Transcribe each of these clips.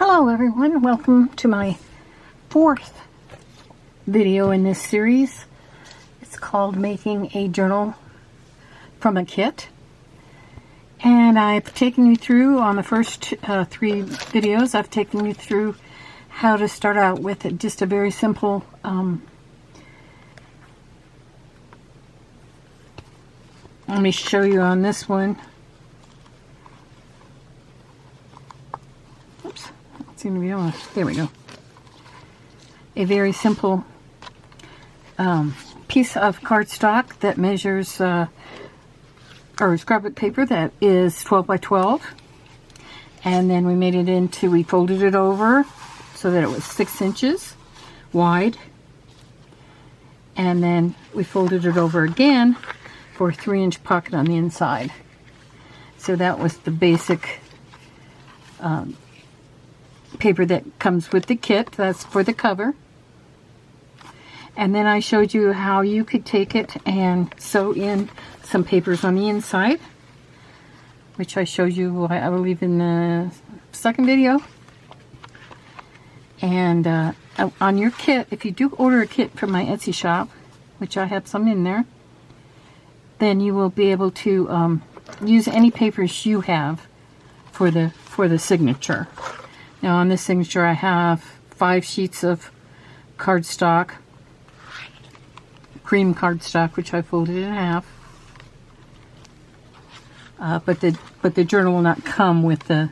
Hello everyone, welcome to my fourth video in this series. It's called Making a Journal from a Kit. And I've taken you through, on the first three videos, I've taken you through how to start out with just a very simple let me show you on this one. Oops, don't seem to be on. There we go. A very simple piece of cardstock that measures, or scrapbook paper that is 12 by 12. And then we made it into, we folded it over so that it was 6 inches wide. And then we folded it over again for a 3-inch pocket on the inside. So that was the basic paper that comes with the kit. That's for the cover. And then I showed you how you could take it and sew in some papers on the inside, which I showed you, I believe, in the second video. And on your kit, if you do order a kit from my Etsy shop, which I have some in there, then you will be able to use any papers you have for the signature. Now on this signature I have 5 sheets of cardstock, cream cardstock, which I folded in half. But the journal will not come with the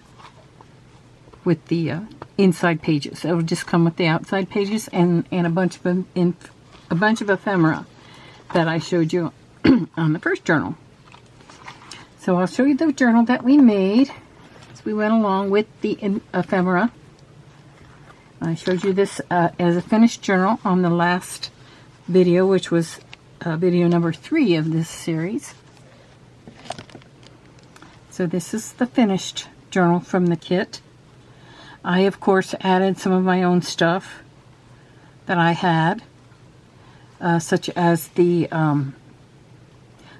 inside pages. It will just come with the outside pages and a bunch of ephemera that I showed you on the first journal. So I'll show you the journal that we made as we went along with the ephemera. I showed you this as a finished journal on the last video, which was video number 3 of this series. So this is the finished journal from the kit. I, of course, added some of my own stuff that I had, such as the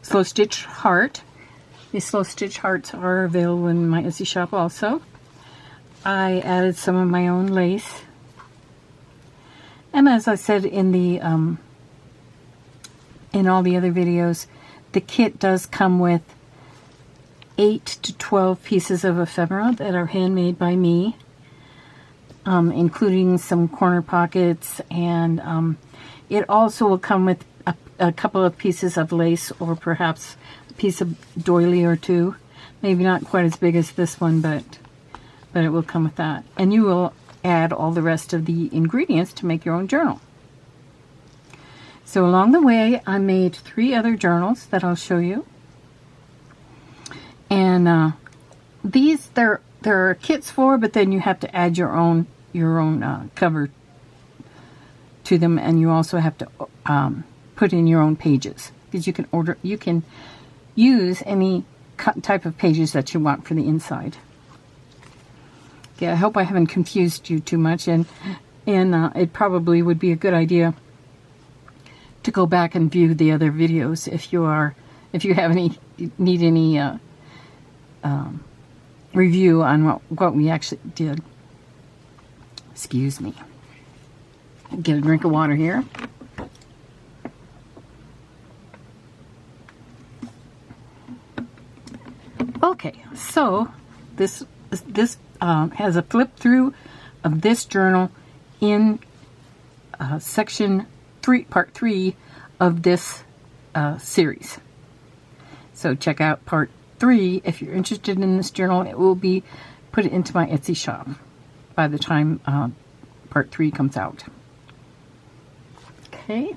slow stitch heart. These slow stitch hearts are available in my Etsy shop also. I added some of my own lace. And as I said in the in all the other videos, the kit does come with 8 to 12 pieces of ephemera that are handmade by me, including some corner pockets, and it also will come with a couple of pieces of lace, or perhaps a piece of doily or two. Maybe not quite as big as this one, but it will come with that. And you will add all the rest of the ingredients to make your own journal. So along the way, I made 3 other journals that I'll show you. And these there are kits for, but then you have to add your own cover to them, and you also have to put in your own pages, because you can use any type of pages that you want for the inside. Okay, I hope I haven't confused you too much, and it probably would be a good idea to go back and view the other videos if you have need any review on what we actually did. Excuse me. Get a drink of water here. Okay, so this has a flip through of this journal in section 3, part 3 of this series. So check out part 3 if you're interested in this journal. It will be put into my Etsy shop by the time part 3 comes out. Okay.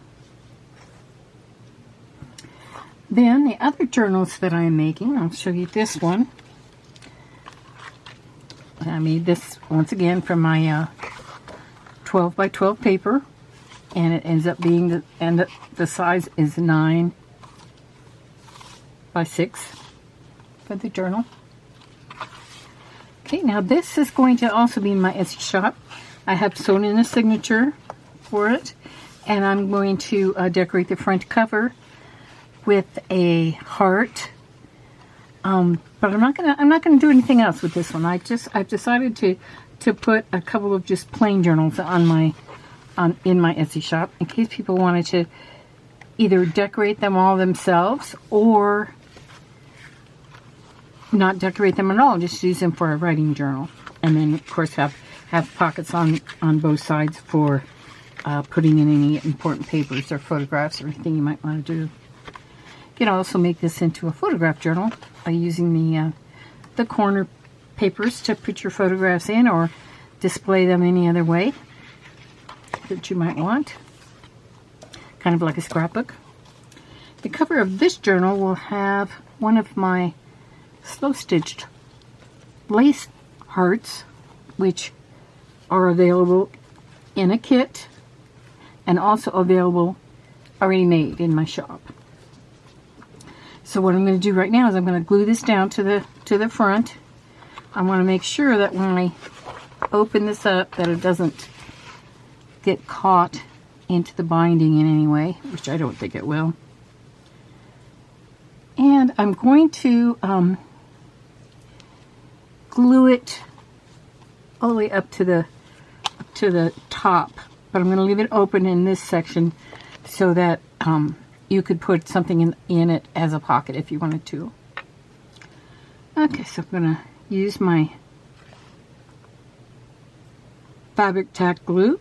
Then the other journals that I am making, I'll show you this one. I made this once again from my 12 by 12 paper, and it ends up being the size is 9 by 6 for the journal. Okay, now this is going to also be in my Etsy shop. I have sewn in a signature for it, and I'm going to decorate the front cover with a heart. But I'm not gonna do anything else with this one. I've decided to to put a couple of just plain journals on in my Etsy shop in case people wanted to either decorate them all themselves or not decorate them at all, just use them for a writing journal. And then of course have pockets on both sides for putting in any important papers or photographs or anything you might want to do. You can also make this into a photograph journal by using the corner papers to put your photographs in or display them any other way that you might want. Kind of like a scrapbook. The cover of this journal will have one of my slow stitched lace hearts, which are available in a kit and also available already made in my shop. So what I'm going to do right now is I'm going to glue this down to the front. I want to make sure that when I open this up that it doesn't get caught into the binding in any way, which I don't think it will. And I'm going to glue it all the way up to the top, but I'm going to leave it open in this section so that you could put something in it as a pocket if you wanted to. Okay, so I'm going to use my fabric tack glue,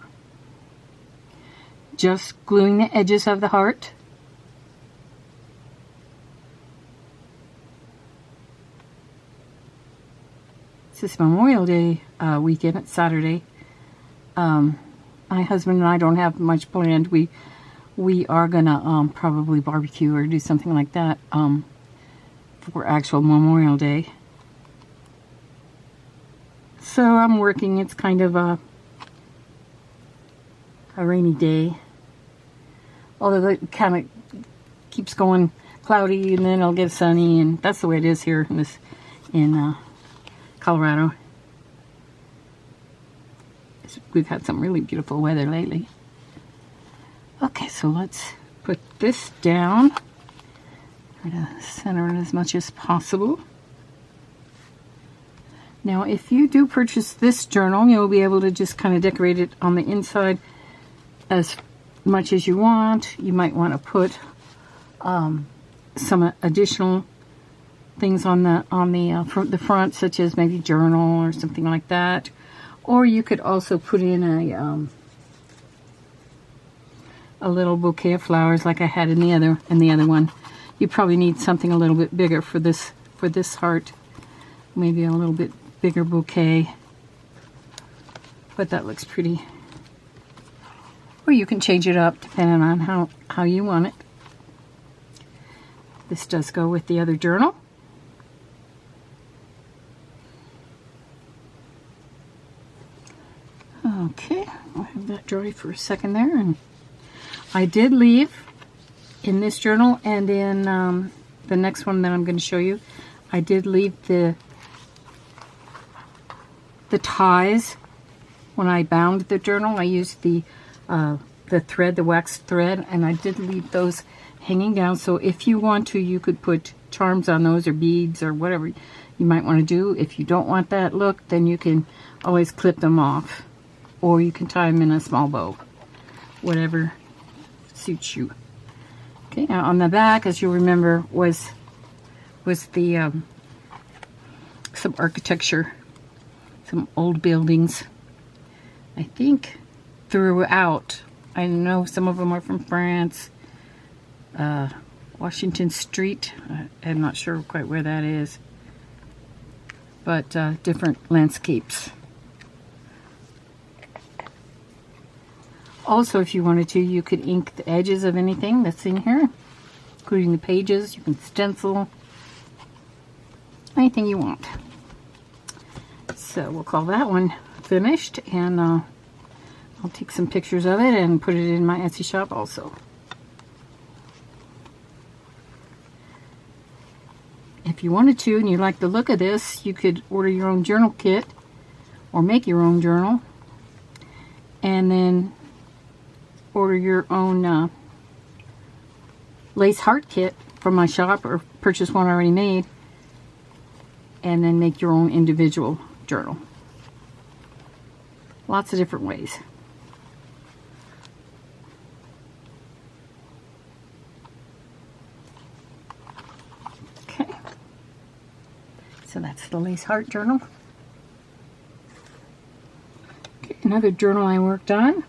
just gluing the edges of the heart. This Memorial Day weekend. It's Saturday. My husband and I don't have much planned. We are gonna probably barbecue or do something like that for actual Memorial Day. So I'm working. It's kind of a rainy day. Although it kind of keeps going cloudy and then it'll get sunny, and that's the way it is here in Colorado. We've had some really beautiful weather lately. Okay, so let's put this down. Try to center it as much as possible. Now, if you do purchase this journal, you'll be able to just kind of decorate it on the inside as much as you want. You might want to put some additional things on the front, such as maybe journal or something like that. Or you could also put in a little bouquet of flowers like I had in the other one. You probably need something a little bit bigger for this heart. Maybe a little bit bigger bouquet. But that looks pretty. Or you can change it up depending on how you want it. This does go with the other journal. Okay, I'll have that dry for a second there. And I did leave in this journal and in the next one that I'm going to show you, I did leave the ties. When I bound the journal, I used the thread, the wax thread, and I did leave those hanging down. So if you want to, you could put charms on those or beads or whatever you might want to do. If you don't want that look, then you can always clip them off. Or you can tie them in a small bow. Whatever suits you. Okay, now on the back, as you remember, was the some architecture, some old buildings. I think throughout. I know some of them are from France. Washington Street. I'm not sure quite where that is. But different landscapes. Also, if you wanted to, you could ink the edges of anything that's in here, including the pages. You can stencil anything you want. So we'll call that one finished, and I'll take some pictures of it and put it in my Etsy shop also. If you wanted to and you like the look of this, you could order your own journal kit or make your own journal, and then order your own lace heart kit from my shop, or purchase one already made, and then make your own individual journal. Lots of different ways. Okay. So that's the Lace Heart Journal. Okay, another journal I worked on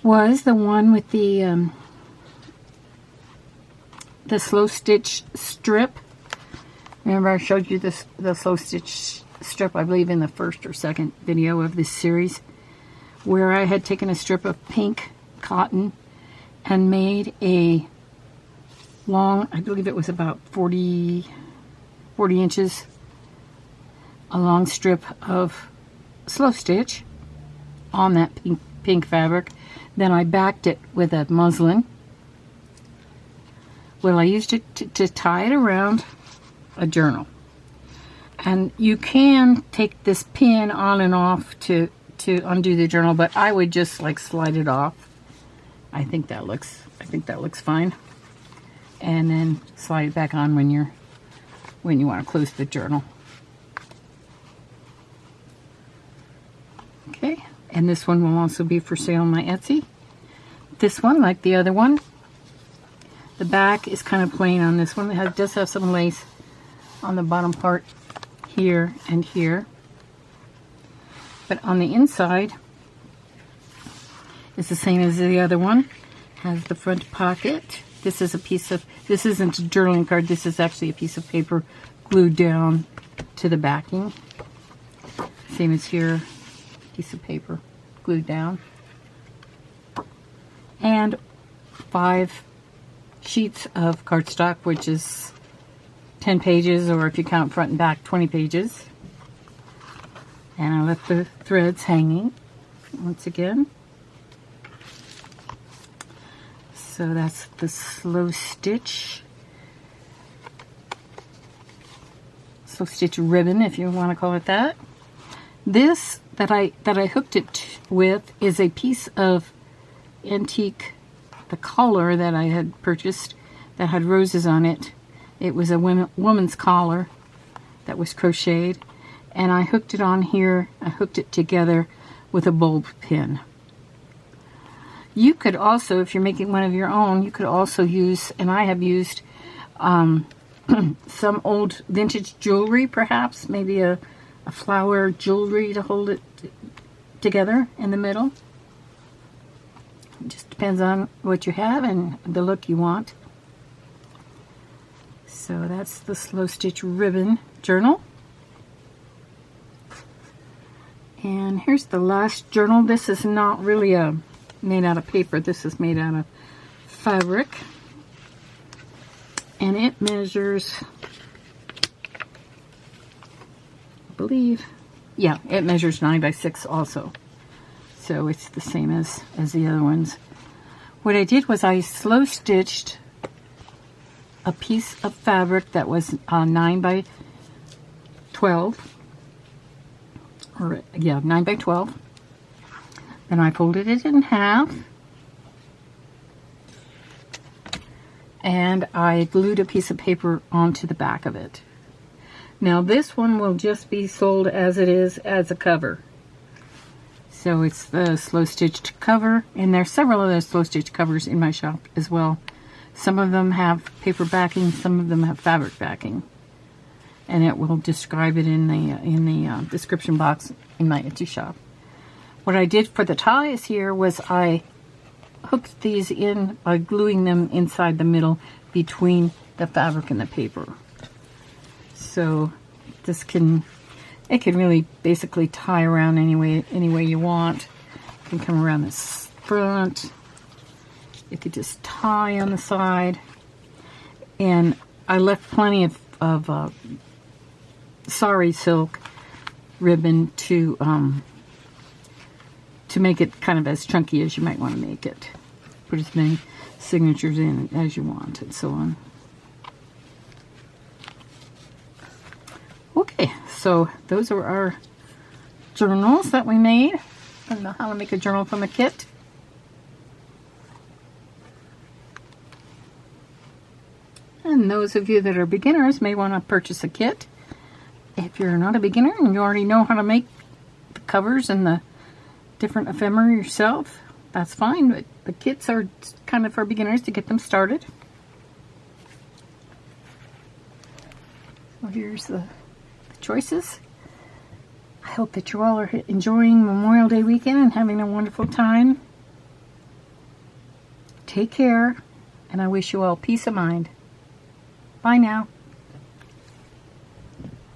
was the one with the slow stitch strip. Remember I showed you this, the slow stitch strip, I believe in the first or second video of this series, where I had taken a strip of pink cotton and made a long, I believe it was about 40 inches, a long strip of slow stitch on that pink fabric. Then I backed it with a muslin. Well, I used it to tie it around a journal. And you can take this pin on and off to undo the journal, but I would just like slide it off. I think that looks fine. And then slide it back on when you want to close the journal. Okay, and this one will also be for sale on my Etsy. This one, like the other one, the back is kind of plain on this one. It does have some lace on the bottom part here and here. But on the inside, it's the same as the other one. Has the front pocket. This is a piece of, this isn't a journaling card, this is actually a piece of paper glued down to the backing. Same as here, piece of paper glued down. And 5 sheets of cardstock, which is 10 pages, or if you count front and back, 20 pages. And I left the threads hanging once again. So that's the slow stitch ribbon, if you want to call it that. This that I hooked it with is a piece of antique, the collar that I had purchased that had roses on it. It was a woman's collar that was crocheted, and I hooked it on here. I hooked it together with a bulb pin. You could also, if you're making one of your own, you could also use, and I have used some old vintage jewelry, perhaps, maybe a flower jewelry to hold it together in the middle. It just depends on what you have and the look you want. So that's the slow stitch ribbon journal. And here's the last journal. This is not really made out of paper. This is made out of fabric. And it measures, I believe, yeah, it measures 9 by 6 also. So it's the same as the other ones. What I did was I slow stitched a piece of fabric that was 9 by 12. Or, yeah, 9 by 12. Then I folded it in half. And I glued a piece of paper onto the back of it. Now this one will just be sold as it is, as a cover. So it's the slow stitched cover, and there's several other slow stitch covers in my shop as well. Some of them have paper backing, some of them have fabric backing. And it will describe it in the description box in my Etsy shop. What I did for the ties here was I hooked these in by gluing them inside the middle between the fabric and the paper. So this can really basically tie around any way you want. It can come around this front. You could just tie on the side. And I left plenty of sari silk ribbon to make it kind of as chunky as you might want to make it. Put as many signatures in as you want and so on. Okay, so those are our journals that we made. I don't know how to make a journal from a kit. And those of you that are beginners may want to purchase a kit. if you're not a beginner and you already know how to make the covers and the different ephemera yourself, that's fine, but the kits are kind of for beginners to get them started. So here's the choices. I hope that you all are enjoying Memorial Day weekend and having a wonderful time. Take care, and I wish you all peace of mind. Bye now.